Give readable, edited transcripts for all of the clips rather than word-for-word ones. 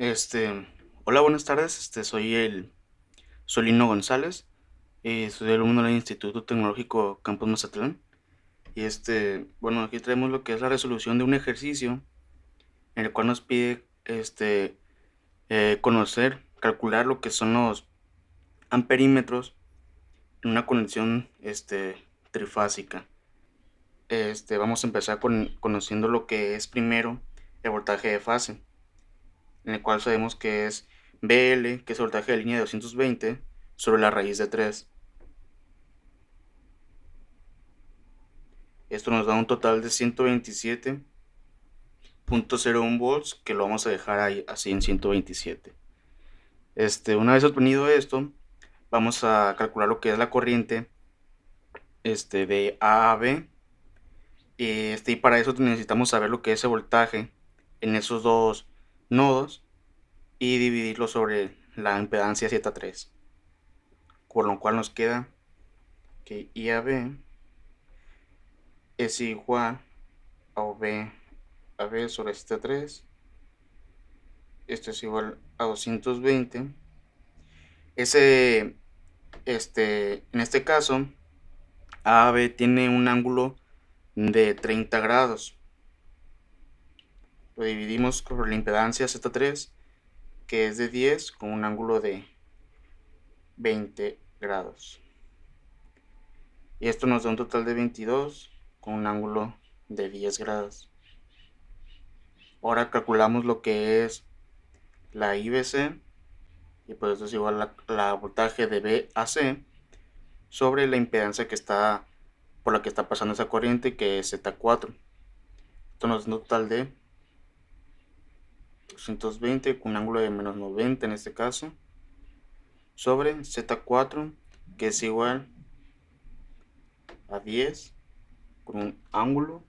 Este, Hola, buenas tardes. Soy Lino González. Soy alumno del Instituto Tecnológico Campus Mazatlán. Y bueno, aquí traemos lo que es la resolución de un ejercicio en el cual nos pide, calcular lo que son los amperímetros en una conexión, trifásica. Vamos a empezar conociendo lo que es primero el voltaje de fase, en el cual sabemos que es BL, que es el voltaje de línea de 220, sobre la raíz de 3. Esto nos da un total de 127.01 volts, que lo vamos a dejar ahí así en 127. Una vez obtenido esto, vamos a calcular lo que es la corriente de A a B. Y para eso necesitamos saber lo que es el voltaje en esos dos nodos y dividirlo sobre la impedancia Z3. Con lo cual nos queda que I a B es igual a B sobre Z3. Esto es igual a 220. En este caso, AB tiene un ángulo de 30 grados. Lo dividimos por la impedancia Z3, que es de 10, con un ángulo de 20 grados. Y esto nos da un total de 22, con un ángulo de 10 grados. Ahora calculamos lo que es la IBC, y pues esto es igual a la voltaje de B a C sobre la impedancia por la que está pasando esa corriente, que es Z4. Esto nos da un total de 220 con un ángulo de menos 90 en este caso, sobre Z4, que es igual a 10 con un ángulo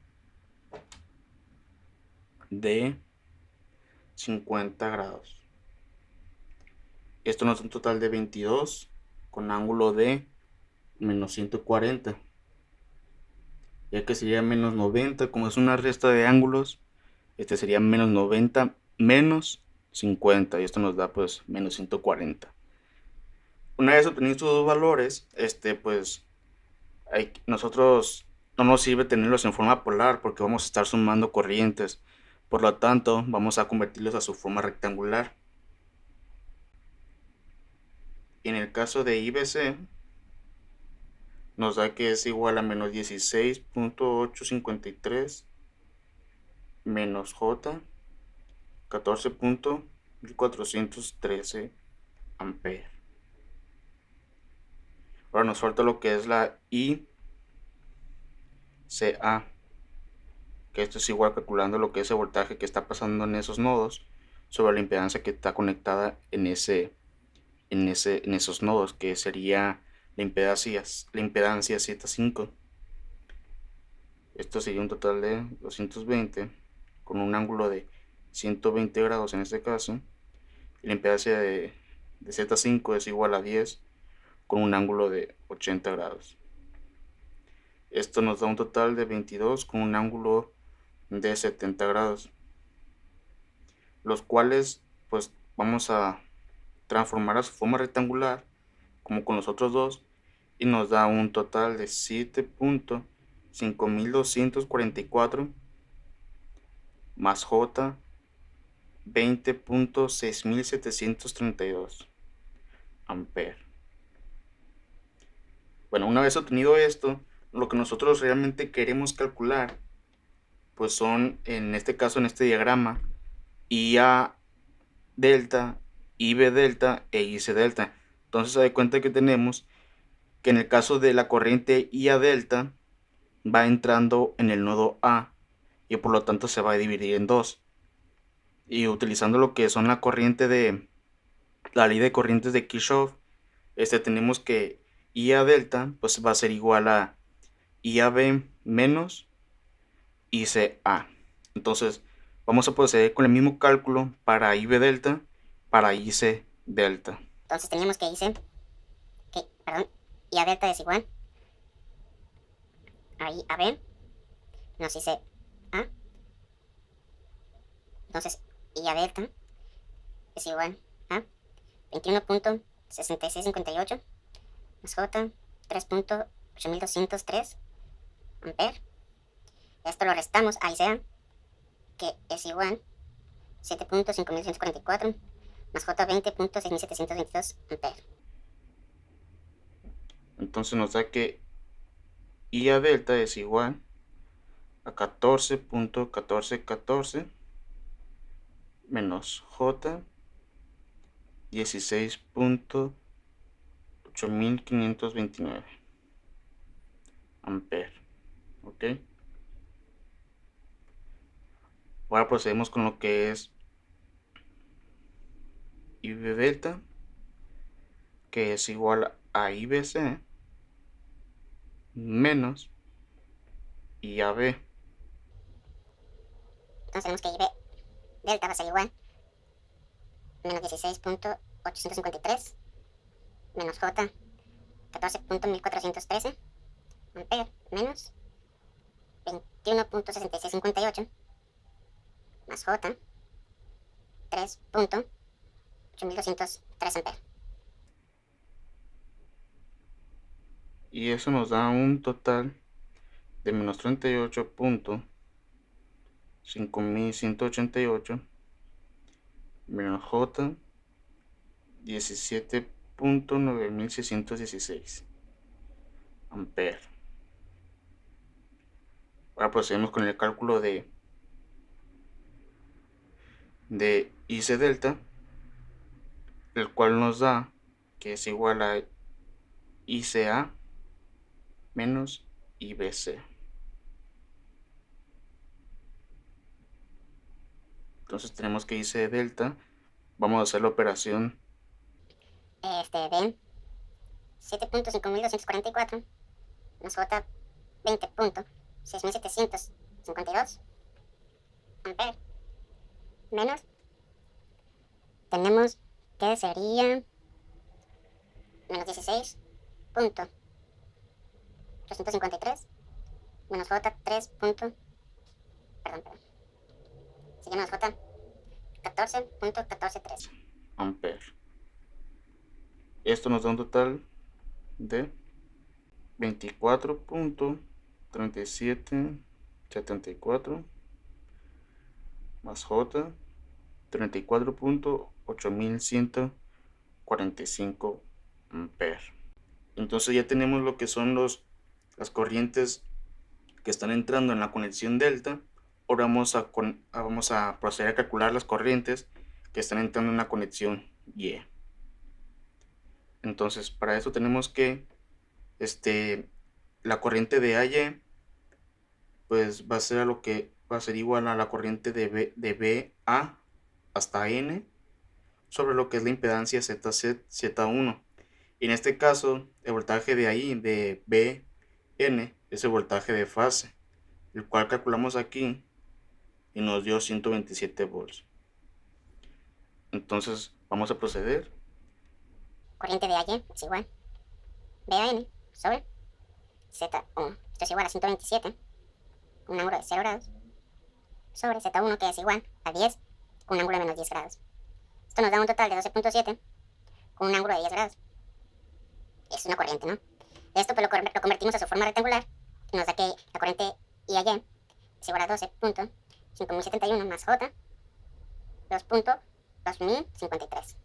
de 50 grados. Esto nos da un total de 22 con ángulo de menos 140, ya que sería menos 90, como es una resta de ángulos. Sería menos 90 menos 50, y esto nos da pues menos 140. Una vez obtenidos estos dos valores, pues nosotros no nos sirve tenerlos en forma polar, porque vamos a estar sumando corrientes. Por lo tanto, vamos a convertirlos a su forma rectangular. Y en el caso de IBC, nos da que es igual a menos 16.853 menos J 14.413 amperes. Ahora nos falta lo que es la ICA, que esto es igual calculando lo que es el voltaje que está pasando en esos nodos sobre la impedancia que está conectada en esos nodos, que sería la impedancia Z5. Esto sería un total de 220 con un ángulo de 120 grados en este caso. Y la impedancia de Z5 es igual a 10 con un ángulo de 80 grados. Esto nos da un total de 22 con un ángulo de 70 grados, los cuales pues vamos a transformar a su forma rectangular como con los otros dos, y nos da un total de 7.5244 más J 20.6732 amperes. Bueno, una vez obtenido esto, lo que nosotros realmente queremos calcular pues son, en este caso, en este diagrama, IA delta, IB delta e IC delta. Entonces se da cuenta que tenemos que en el caso de la corriente IA delta va entrando en el nodo A, y por lo tanto se va a dividir en dos. Y utilizando lo que son la ley de corrientes de Kirchhoff, tenemos que IA delta pues va a ser igual a IAB menos ICA. Entonces vamos a proceder con el mismo cálculo para IB delta, para IC delta. Entonces teníamos I a delta es igual a I a B menos IC A. Entonces I a delta es igual a 21.6658 más J 3.8203 amperes. Esto lo restamos a ICA, que es igual 7.5144 más J 20.6722 amperes. Entonces nos da que IA delta es igual a 14.1414 menos J 16.8529 amperes. ¿Ok? Ahora procedemos con lo que es IB delta, que es igual a IBC menos IAB. Entonces tenemos que IB delta va a ser igual menos 16.853 menos J 14.1413 amperes menos 21.6658 más J 3.8203 amperes. Y eso nos da un total de menos 38.5188 menos J 17.9616 amperes. Ahora procedemos con el cálculo de IC delta, el cual nos da que es igual a ICA menos IBC. Entonces tenemos que IC delta, vamos a hacer la operación De 7.5244 más J 20.6752 amperes menos tenemos que sería menos 16.853 menos J 3. Perdón. Sería menos J 14.1413 amperes. Esto nos da un total de 24.3774 más J 34.8145 amperes. Entonces ya tenemos lo que son las corrientes que están entrando en la conexión delta. Ahora vamos a proceder a calcular las corrientes que están entrando en la conexión Y. Entonces para eso tenemos que la corriente de AY pues va a ser igual a la corriente de BA hasta N sobre lo que es la impedancia Z1. Y en este caso, el voltaje de ahí, de BN, es el voltaje de fase, el cual calculamos aquí y nos dio 127 volts. Entonces, vamos a proceder. corriente de AY es igual BAN sobre Z1. Esto es igual a 127 con un ángulo de 0 grados sobre Z1, que es igual a 10 con un ángulo de menos 10 grados. Esto nos da un total de 12.7 con un ángulo de 10 grados. Es una corriente, ¿no? Esto pues lo convertimos a su forma rectangular y nos da que la corriente IAY es igual a 12.5071 más J 2.2053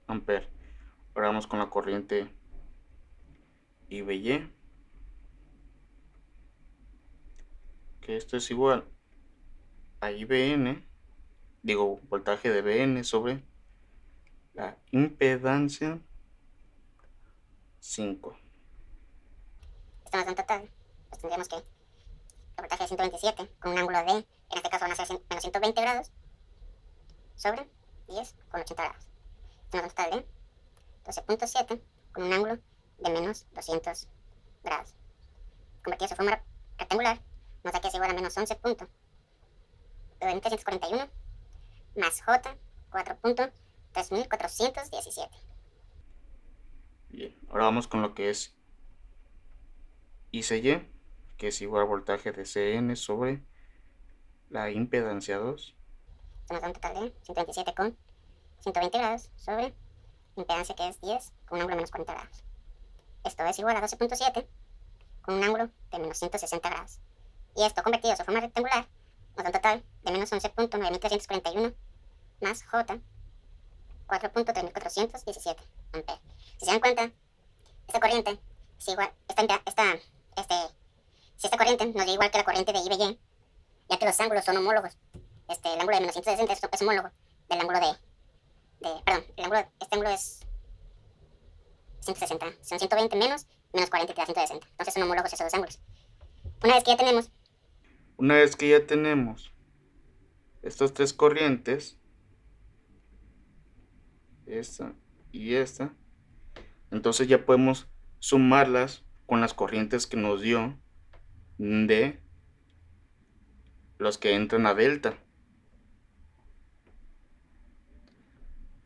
amperes. Ahora vamos con la corriente IBY, que esto es igual a IBN, voltaje de BN sobre la impedancia 5. Esto nos da un total, pues tendríamos que el voltaje de 127 con un ángulo de, en este caso van a ser menos 120 grados sobre 10 con 80 grados. Esto nos da un total de 12.7 con un ángulo de menos 200 grados. Convertido a su forma rectangular, nos da que es igual a menos 11.341 más J 4.3417. Bien, ahora vamos con lo que es ICY, que es igual al voltaje de CN sobre la impedancia 2. Esto nos da un total de 127 con 120 grados sobre impedancia que es 10 con un ángulo de menos 40 grados. Esto es igual a 12.7 con un ángulo de menos 160 grados. Y esto convertido a su forma rectangular nos da un total de menos 11.9341 más J 4.3417 amperes. Si se dan cuenta, esta corriente es igual, si esta corriente nos da igual que la corriente de IBY, ya que los ángulos son homólogos. El ángulo de menos 160 es homólogo del ángulo este ángulo es 160, son 120 menos 40 y te da 160. Entonces son homólogos esos dos ángulos. Una vez que ya tenemos estas tres corrientes, esta y esta, entonces ya podemos sumarlas con las corrientes que nos dio de los que entran a delta.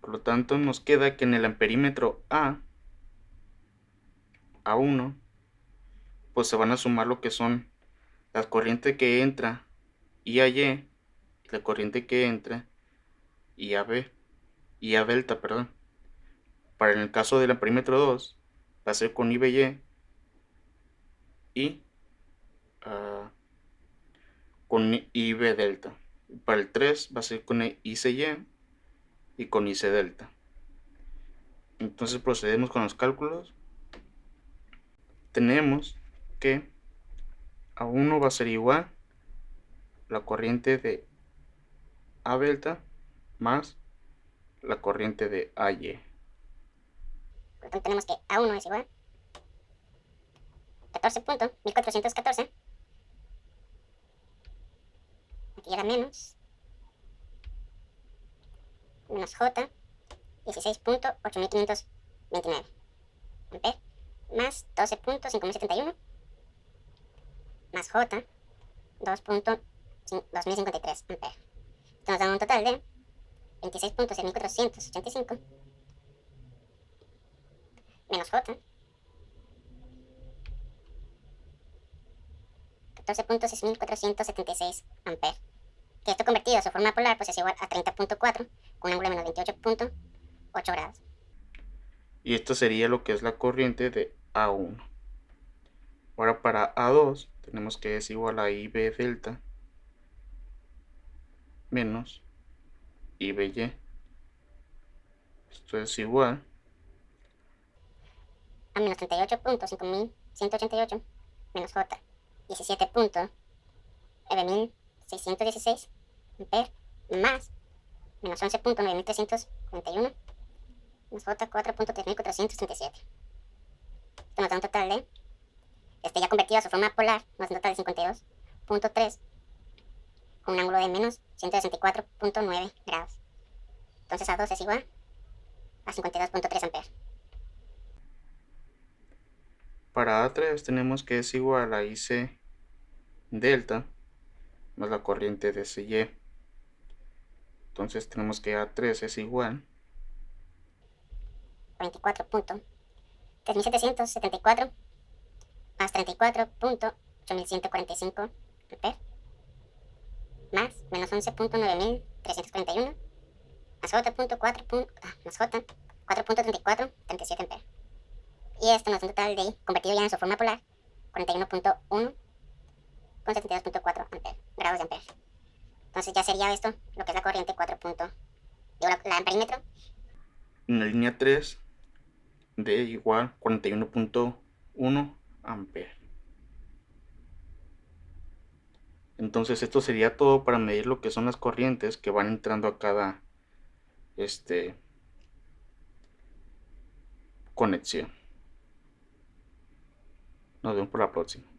Por lo tanto, nos queda que en el amperímetro A1, pues se van a sumar lo que son la corriente que entra IAY y la corriente que entra IAB y A delta, perdón. Para en el caso del amperímetro 2 va a ser con IBY y con IB delta. Para el 3 va a ser con ICY y con IC delta. Entonces procedemos con los cálculos. Tenemos que A1 va a ser igual la corriente de A delta más la corriente de AY. Por lo tanto tenemos que A1 es igual 14.1414. Aquí era menos J 16.8529 amperes más 12.5071 más J 2.2053 amperes. Esto nos da un total de 26.6485 menos J 14.6476 amperes. Que esto convertido a su forma polar pues es igual a 30.4 con un ángulo de menos 28.8 grados. Y esto sería lo que es la corriente de A1. Ahora para A2 tenemos que es igual a IB delta menos IBY. Esto es igual a menos 38.5188 menos J 17.9616 amperes más menos 11.9341 más J 4.3437. Esto nos da un total de, ya convertido a su forma polar, nos da un total de 52.3 con un ángulo de menos 164.9 grados. Entonces A2 es igual a 52.3 amperes. Para A3 tenemos que es igual a IC delta más la corriente de CY. Entonces tenemos que A3 es igual 24.3774 más 34.8145 amperes más menos 11.9341 más J 4.3437 amperes. Y esto nos da un total de, convertido ya en su forma polar, 41.1 con 72.4 grados de amperes. Entonces ya sería esto lo que es la corriente 4. La amperímetro. En la línea 3 de igual 41.1 amperes. Entonces esto sería todo para medir lo que son las corrientes que van entrando a cada conexión. Nos vemos por la próxima.